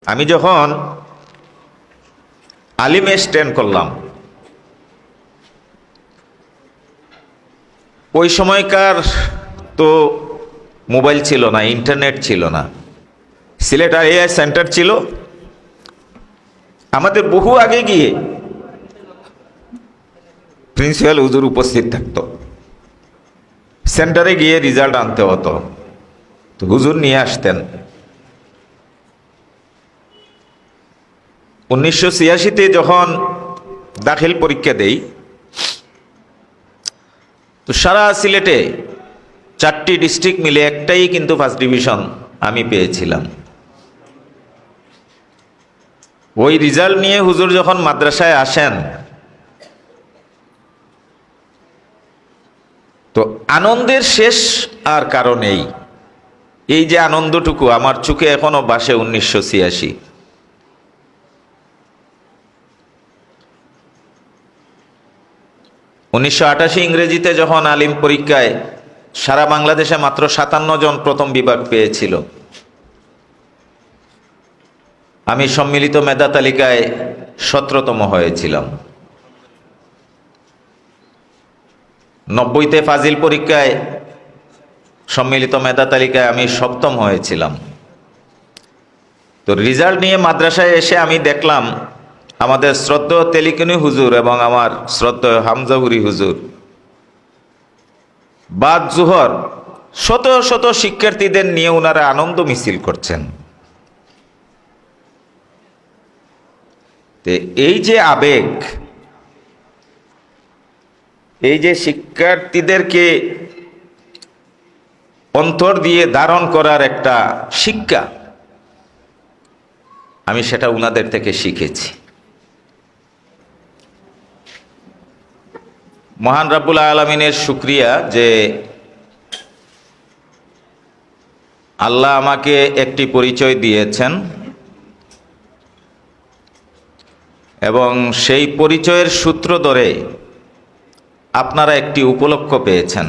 আমি যখন আলিমে স্ট্যান্ড করলাম, ওই সময়কার তো মোবাইল ছিল না, ইন্টারনেট ছিল না। সিলেট এআই সেন্টার ছিল। আমাদের বহু আগে গিয়ে প্রিন্সিপাল হুজুর উপস্থিত থাকতো। সেন্টারে গিয়ে রেজাল্ট আনতে হতো, তো হুজুর নিয়ে আসতেন। 1986-তে যখন দাখিল পরীক্ষা দেই, তো সারা সিলেটে 4টি ডিস্ট্রিক্ট মিলে একটাই কিন্তু ফার্স্ট ডিভিশন আমি পেয়েছিলাম। ওই রেজাল্ট নিয়ে হুজুর যখন মাদ্রাসায় আসেন, তো আনন্দের শেষ আর কারণ নেই। এই যে আনন্দটুকু আমার চোখে এখনো ভাসে 1986। ইংরেজিতে যখন আলিম পরীক্ষায় সারা বাংলাদেশে মাত্র 57 জন প্রথম বিভাগ পেয়েছিল, আমি সম্মিলিত মেধা তালিকায় 17তম হয়েছিলাম। 90-তে ফাজিল পরীক্ষায় সম্মিলিত মেধা তালিকায় আমি 7ম হয়েছিলাম। তো রেজাল্ট নিয়ে মাদ্রাসায় এসে আমি দেখলাম আমাদের শ্রদ্ধেয় তেলিকুনি হুজুর এবং আমার শ্রদ্ধেয় হামজাহুরি হুজুর বাদ জোহর শত শত শিক্ষার্থীদের নিয়ে ওনারা আনন্দ মিছিল করছেন। এই যে আবেগ, এই যে শিক্ষার্থীদেরকে অন্তর দিয়ে ধারণ করার একটা শিক্ষা, আমি সেটা উনাদের থেকে শিখেছি। মহান রাব্বুল আলামিনের শুকরিয়া যে আল্লাহ আমাকে একটি পরিচয় দিয়েছেন এবং সেই পরিচয়ের সূত্র ধরে আপনারা একটি উপলক্ষ পেয়েছেন।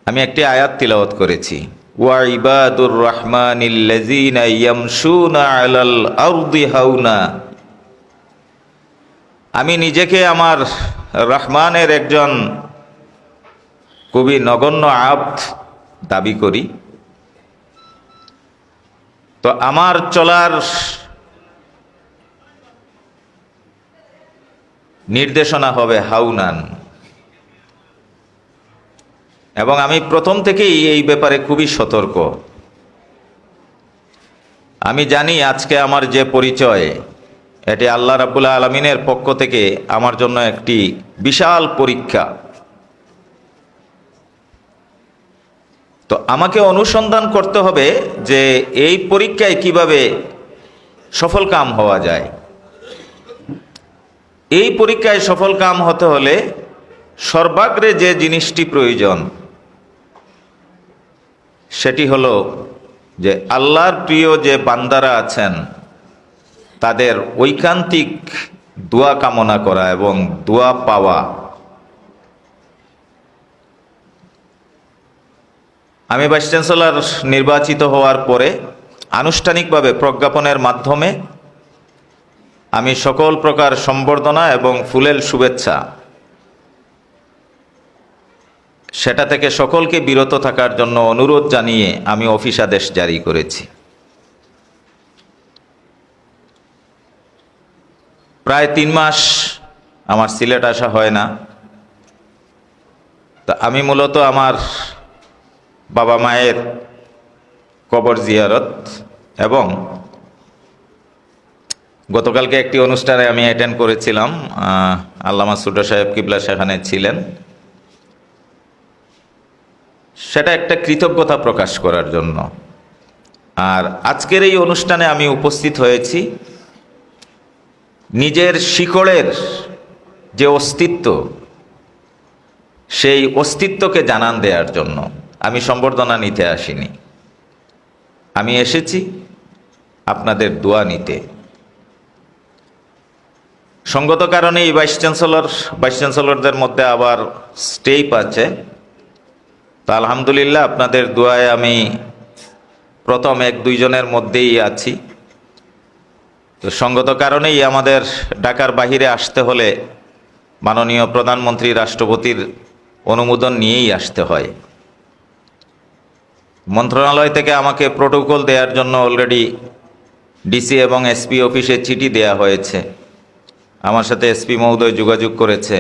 আমি একটি আয়াত তিলাওয়াত করেছি, ওয়া ইবাদুর রহমানিল্লাযীনা ইয়ামশুনা আলাল আরদি হাওনা। আমি নিজেকে আমার রহমানের একজন খুবই নগণ্য আব্দ দাবি করি। তো আমার চলার নির্দেশনা হবে হাউনান, এবং আমি প্রথম থেকেই এই ব্যাপারে খুবই সতর্ক। আমি জানি আজকে আমার যে পরিচয়, এটি আল্লাহ রাব্বুল আলামিনের পক্ষ থেকে আমার জন্য একটি বিশাল পরীক্ষা। তো আমাকে অনুসন্ধান করতে হবে যে এই পরীক্ষায় কিভাবে সফলকাম হওয়া যায়। এই পরীক্ষায় সফলকাম হতে হলে সর্বাগ্রে যে জিনিসটি প্রয়োজন, সেটি হলো যে আল্লাহর প্রিয় যে বান্দারা আছেন তাদের ঐকান্তিক দোয়া কামনা করা এবং দোয়া পাওয়া। আমি ভাইস চ্যান্সেলর নির্বাচিত হওয়ার পরে আনুষ্ঠানিকভাবে প্রজ্ঞাপনের মাধ্যমে আমি সকল প্রকার সম্বর্ধনা এবং ফুলেল শুভেচ্ছা সেটা থেকে সকলকে বিরত থাকার জন্য অনুরোধ জানিয়ে আমি অফিসাদেশ জারি করেছি। প্রায় 3 মাস আমার সিলেট আসা হয় না। তা আমি মূলত আমার বাবা মায়ের কবর জিয়ারত এবং গতকালকে একটি অনুষ্ঠানে আমি অ্যাটেন্ড করেছিলাম, আল্লামা সুডা সাহেব কিবলা সেখানে ছিলেন। সেটা একটা কৃতজ্ঞতা প্রকাশ করার জন্য। আর আজকের এই অনুষ্ঠানে আমি উপস্থিত হয়েছি নিজের শিকড়ের যে অস্তিত্ব, সেই অস্তিত্বকে জানান দেওয়ার জন্য। আমি সম্বর্ধনা নিতে আসিনি, আমি এসেছি আপনাদের দোয়া নিতে। সঙ্গত কারণে এই ভাইস চ্যান্সেলরদের মধ্যে আবার স্টেপ আছে। তো তা আলহামদুলিল্লাহ আপনাদের দোয়ায় আমি প্রথম 1-2 জনের মধ্যেই আছি। তো সঙ্গত কারণেই আমাদের ঢাকার বাহিরে আসতে হলে মাননীয় প্রধানমন্ত্রী রাষ্ট্রপতির অনুমোদন নিয়েই আসতে হয়। মন্ত্রণালয় থেকে আমাকে প্রোটোকল দেওয়ার জন্য অলরেডি ডিসি এবং এসপি অফিসে চিঠি দেয়া হয়েছে। আমার সাথে এসপি মহোদয় যোগাযোগ করেছে।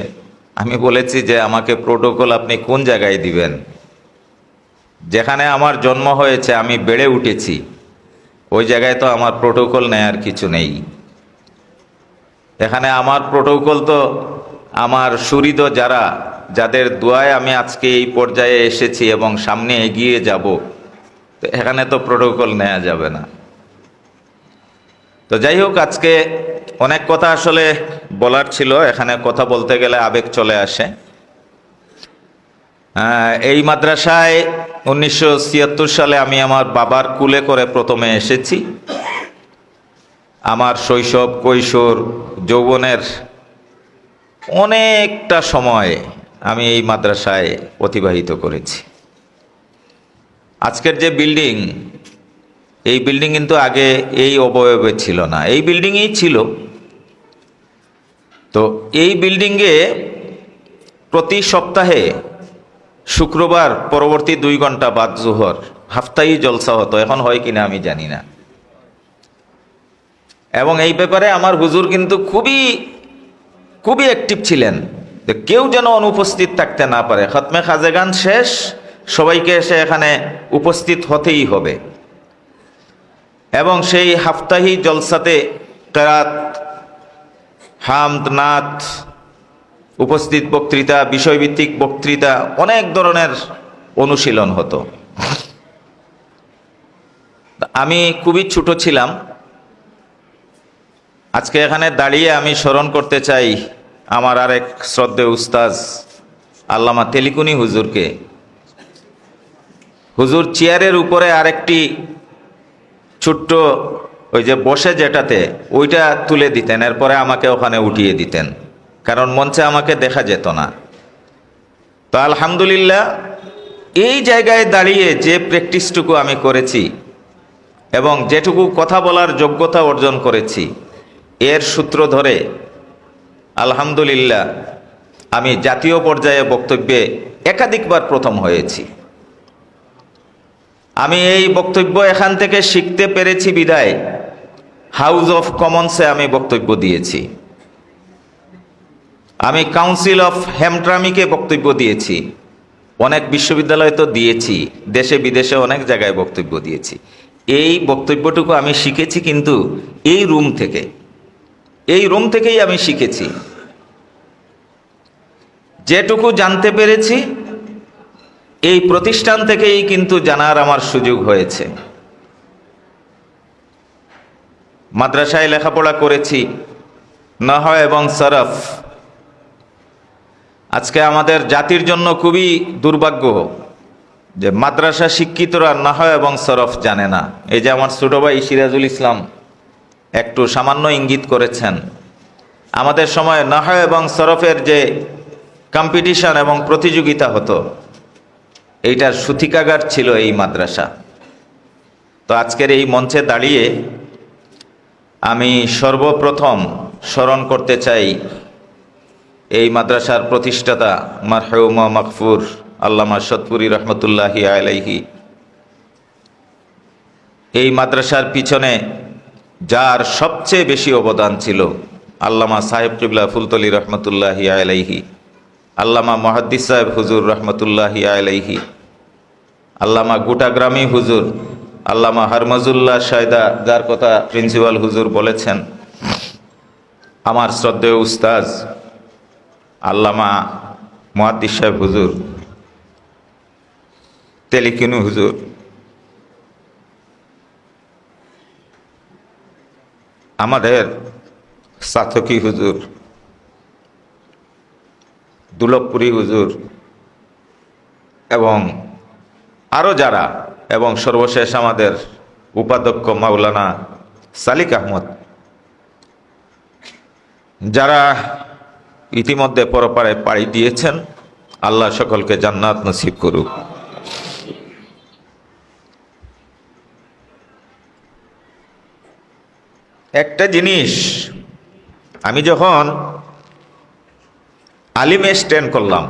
আমি বলেছি যে আমাকে প্রোটোকল আপনি কোন জায়গায় দিবেন? যেখানে আমার জন্ম হয়েছে, আমি বেড়ে উঠেছি, ওই জায়গায় তো আমার প্রোটোকল নেয়ার কিছু নেই। এখানে আমার প্রোটোকল তো আমার সুহৃদ যাদের দোয়ায় আমি আজকে এই পর্যায়ে এসেছি এবং সামনে এগিয়ে যাব, তো এখানে তো প্রোটোকল নেওয়া যাবে না। তো যাই হোক, আজকে অনেক কথা আসলে বলার ছিল। এখানে কথা বলতে গেলে আবেগ চলে আসে। এই মাদ্রাসায় 1976 সালে আমি আমার বাবার কুলে করে প্রথমে এসেছি। আমার শৈশব, কৈশোর, যৌবনের অনেকটা সময় আমি এই মাদ্রাসায় অতিবাহিত করেছি। আজকের যে বিল্ডিং, এই বিল্ডিং কিন্তু আগে এই অবয়বে ছিল না, এই বিল্ডিংয়েই ছিল। তো এই বিল্ডিংয়ে প্রতি সপ্তাহে শুক্রবার পরবর্তী 2 ঘন্টা বাদ জোহর হাফতাই জলসা হতো। এখন হয় কিনা আমি জানি না। এবং এই ব্যাপারে আমার হুজুর কিন্তু খুবই অ্যাক্টিভ ছিলেন। কেউ যেন অনুপস্থিত থাকতে না পারে। খতমে খাজেগান শেষ, সবাইকে এসে এখানে উপস্থিত হতেই হবে। এবং সেই হাফতাহি জলসাতে কেরাত, হামদ, নাত, উপস্থিত বক্তৃতা, বিষয়ভিত্তিক বক্তৃতা, অনেক ধরনের অনুশীলন হতো। আমি খুবই ছোট ছিলাম। আজকে এখানে দাঁড়িয়ে আমি স্মরণ করতে চাই আমার আরেক শ্রদ্ধেয় উস্তাজ আল্লামা তেলিকুনি হুজুরকে। হুজুর চেয়ারের উপরে আরেকটি ছোট্ট ওই যে বসে যেটাতে, ওইটা তুলে দিতেন, এরপরে আমাকে ওখানে উঠিয়ে দিতেন, কারণ মঞ্চে আমাকে দেখা যেত না। তো আলহামদুলিল্লাহ, এই জায়গায় দাঁড়িয়ে যে প্র্যাকটিসটুকু আমি করেছি এবং যেটুকু কথা বলার যোগ্যতা অর্জন করেছি, এর সূত্র ধরে আলহামদুলিল্লাহ আমি জাতীয় পর্যায়ে বক্তব্যে একাধিকবার প্রথম হয়েছি। আমি এই বক্তব্য এখান থেকে শিখতে পেরেছি বিদায় হাউস অফ কমন্সে আমি বক্তব্য দিয়েছি। আমি কাউন্সিল অফ হ্যামট্রামিকে বক্তব্য দিয়েছি। অনেক বিশ্ববিদ্যালয়ে তো দিয়েছি, দেশে বিদেশে অনেক জায়গায় বক্তব্য দিয়েছি। এই বক্তব্যটুকু আমি শিখেছি কিন্তু এই রুম থেকেই আমি শিখেছি। যেটুকু জানতে পেরেছি এই প্রতিষ্ঠান থেকেই কিন্তু জানার আমার সুযোগ হয়েছে। মাদ্রাসায় লেখাপড়া করেছি, নাহও এবং সরফ। আজকে আমাদের জাতির জন্য খুবই দুর্ভাগ্য যে মাদ্রাসা শিক্ষিতরা নাহও এবং সরফ জানে না। এই যে আমার ছোট ভাই সিরাজুল ইসলাম একটু সামান্য ইঙ্গিত করেছেন, আমাদের সময় নাহও এবং সরফের যে কম্পিটিশন এবং প্রতিযোগিতা হতো, এইটার সূতিকাগার ছিল এই মাদ্রাসা। তো আজকের এই মঞ্চে দাঁড়িয়ে আমি সর্বপ্রথম স্মরণ করতে চাই এই মাদ্রাসার প্রতিষ্ঠাতা মারহুম মাগফুর আল্লামা শতপুরি রহমতুল্লাহি আলাইহি। এই মাদ্রাসার পিছনে যার সবচেয়ে বেশি অবদান ছিল আল্লামা সাহেব কিবলা ফুলতলি রহমতুল্লাহি আলাইহি, আল্লামা মুহাদ্দিস সাহেব হুজুর রহমতুল্লাহি আলাইহি, আল্লামা গোটাগ্রামী হুজুর, আল্লামা হারমাজুল্লাহ সায়দা, যার কথা প্রিন্সিপাল হুজুর বলেছেন, আমার শ্রদ্ধেয় উস্তাজ আল্লামা মুহাদ্দিস সাহেব হুজুর, তেলিকুনি হুজুর, আমাদের সাতকি হুজুর, দুলভপুরি হুজুর এবং আরও যারা, এবং সর্বশেষ আমাদের উপাধ্যক্ষ মাওলানা সালিক আহমদ, যারা ইতিমধ্যে পরপারে পাড়ি দিয়েছেন, আল্লাহ সকলকে জান্নাত নসিব করুক। একটা জিনিস, আমি যখন আলিমে স্ট্যান্ড করলাম,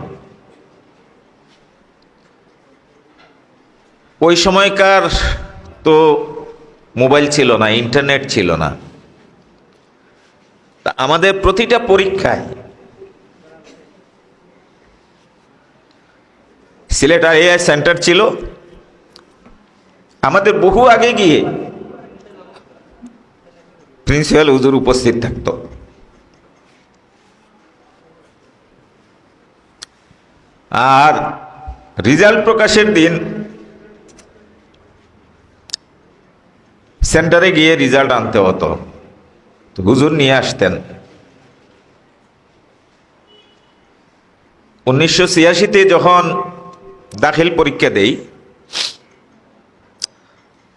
ওই সময়কার তো মোবাইল ছিল না, ইন্টারনেট ছিল না। তা আমাদের প্রতিটা পরীক্ষায় সিলেট আইএ সেন্টার ছিল, আমাদের বহু আগে গিয়ে প্রিন্সিপাল হুজুর উপস্থিত থাকত। আর রেজাল্ট প্রকাশের দিন সেন্টারে গিয়ে রেজাল্ট আনতে হতো, তো হুজুর নিয়ে আসতেন। 1986-তে যখন দাখিল পরীক্ষা দেই,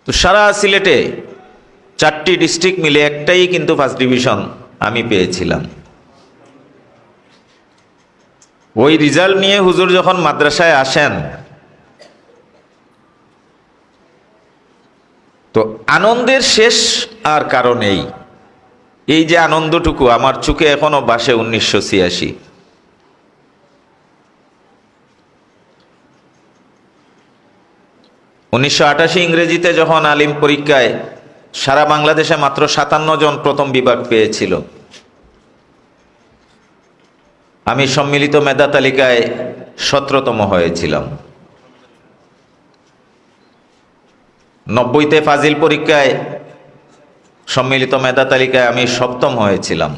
তো সারা সিলেটে 4টি ডিস্ট্রিক্ট মিলে একটাই কিন্তু ফার্স্ট ডিভিশন আমি পেয়েছিলাম। ওই রেজাল্ট নিয়ে হুজুর যখন মাদ্রাসায় আসেন, তো আনন্দের শেষ আর কারণ নেই। এই যে আনন্দটুকু আমার চোখে এখনো ভাসে 1986। 1988 ইংরেজিতে যখন আলিম পরীক্ষায় সারা বাংলাদেশে মাত্র 57 জন প্রথম বিভাগ পেয়েছিল, আমি সম্মিলিত মেধা তালিকায় 17তম হয়েছিলাম। 90-তে ফাজিল পরীক্ষায় সম্মিলিত মেধা তালিকায় আমি 7ম হয়েছিলাম।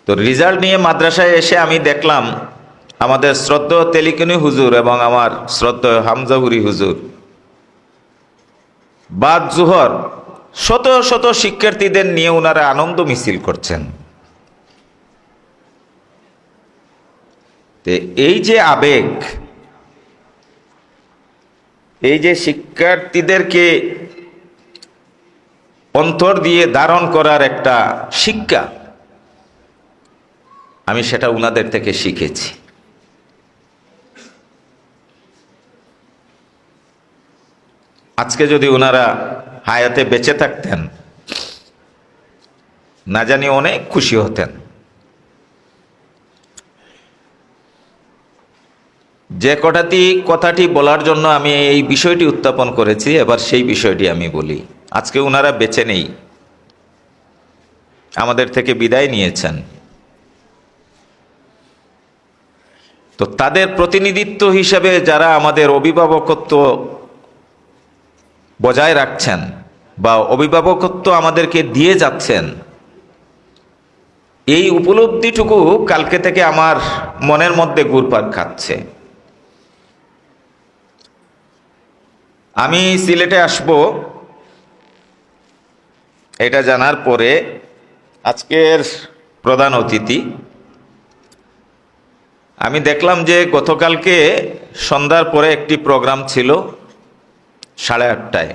তো রেজাল্ট নিয়ে মাদ্রাসায় এসে আমি দেখলাম আমাদের শ্রদ্ধেয় তেলিকুনি হুজুর এবং আমার শ্রদ্ধেয় হামজাহুরি হুজুর বাদ জোহর শত শত শিক্ষার্থীদের নিয়ে ওনারা আনন্দ মিছিল করছেন। এই যে আবেগ, এই যে শিক্ষার্থীদেরকে অন্তর দিয়ে ধারণ করার একটা শিক্ষা, আমি সেটা উনাদের থেকে শিখেছি। আজকে যদি ওনারা হায়াতে বেঁচে থাকতেন, না জানি অনেক খুশি হতেন। যে কথাটি বলার জন্য আমি এই বিষয়টি উত্থাপন করেছি, এবার সেই বিষয়টি আমি বলি। আজকে ওনারা বেঁচে নেই, আমাদের থেকে বিদায় নিয়েছেন। তো তাদের প্রতিনিধিত্ব হিসেবে যারা আমাদের অভিভাবকত্ব বজায় রাখছেন বা অভিভাবকত্ব আমাদেরকে দিয়ে যাচ্ছেন, এই উপলব্ধিটুকু কালকে থেকে আমার মনের মধ্যে ঘুরপাক খাচ্ছে। আমি সিলেটে আসব এটা জানার পরে আজকের প্রধান অতিথি, আমি দেখলাম যে গতকালকে সন্ধ্যার পরে একটি প্রোগ্রাম ছিল 8:30টায়।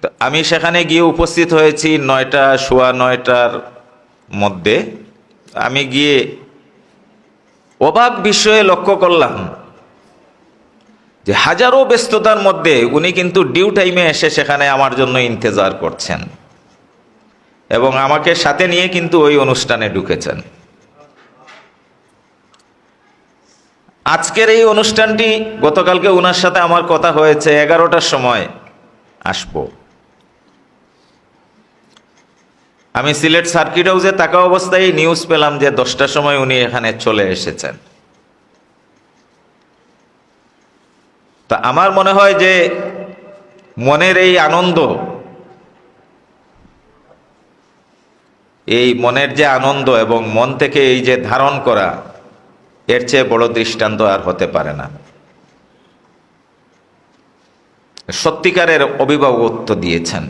তো আমি সেখানে গিয়ে উপস্থিত হয়েছি 9টা, সোয়া 9টার মধ্যে। আমি গিয়ে অবাক বিষয়ে লক্ষ্য করলাম যে হাজারো ব্যস্ততার মধ্যে উনি কিন্তু ডিউ টাইমে এসে সেখানে আমার জন্য ইন্তজার করছেন এবং আমাকে সাথে নিয়ে কিন্তু ওই অনুষ্ঠানে ঢুকেছেন। আজকের এই অনুষ্ঠানটি গতকালকে ওনার সাথে আমার কথা হয়েছে 11টার সময় আসবো। আমি সিলেট সার্কিট হাউসে থাকা অবস্থায় নিউজ পেলাম যে 10টার সময় উনি এখানে চলে এসেছেন। তা আমার মনে হয় যে মনের এই আনন্দ, এই মনের যে আনন্দ এবং মন থেকে এই যে ধারণ করা, এর চেয়ে বড় দৃষ্টান্ত আর হতে পারে না। সত্যিকারের অভিভাবকত্ব দিয়েছেন।